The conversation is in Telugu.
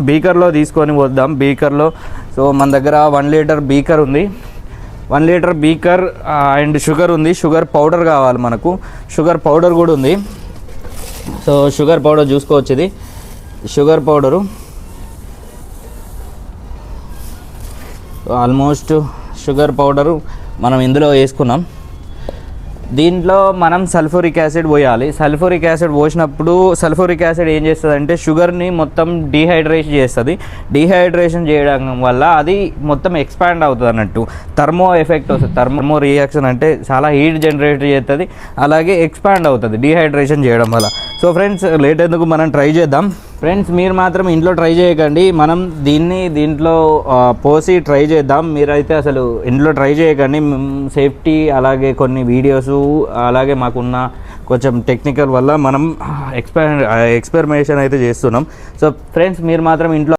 బీకర్లో తీసుకొని వద్దాం. బీకర్లో సో మన దగ్గర 1 లీటర్ బీకర్ ఉంది. 1 లీటర్ బీకర్ అండ్ షుగర్ ఉంది. షుగర్ పౌడర్ కావాలి మనకు. షుగర్ పౌడర్ కూడా ఉంది. సో షుగర్ పౌడర్ చూసుకోవచ్చు. ఇది sugar powder almost sugar powder మనం ఇందులో వేసుకున్నాం. దీంట్లో మనం సల్ఫ్యూరిక్ యాసిడ్ పోయాలి. సల్ఫ్యూరిక్ యాసిడ్ పోసినప్పుడు సల్ఫ్యూరిక్ యాసిడ్ ఏం చేస్తుంది అంటే షుగర్ని మొత్తం డీహైడ్రేషన్ చేస్తుంది. డీహైడ్రేషన్ చేయడం వల్ల అది మొత్తం ఎక్స్పాండ్ అవుతుంది అన్నట్టు. థర్మో ఎఫెక్ట్ వస్తుంది. థర్మో రియాక్షన్ అంటే చాలా హీట్ జనరేట్ చేస్తుంది, అలాగే ఎక్స్పాండ్ అవుతుంది డీహైడ్రేషన్ చేయడం వల్ల. సో ఫ్రెండ్స్ లేట్ ఎందుకు మనం ట్రై చేద్దాం. ఫ్రెండ్స్ మీరు మాత్రం ఇంట్లో ట్రై చేయకండి, మనం దీంట్లో పోసి ట్రై చేద్దాం. మీరైతే అసలు ఇంట్లో ట్రై చేయకండి. సేఫ్టీ అలాగే కొన్ని వీడియోస్ అలాగే మాకున్న కొంచెం టెక్నికల్ వల్ల మనం ఎక్స్పెరిమెంటేషన్ అయితే చేస్తున్నాం. సో ఫ్రెండ్స్ మీరు మాత్రం ఇంట్లో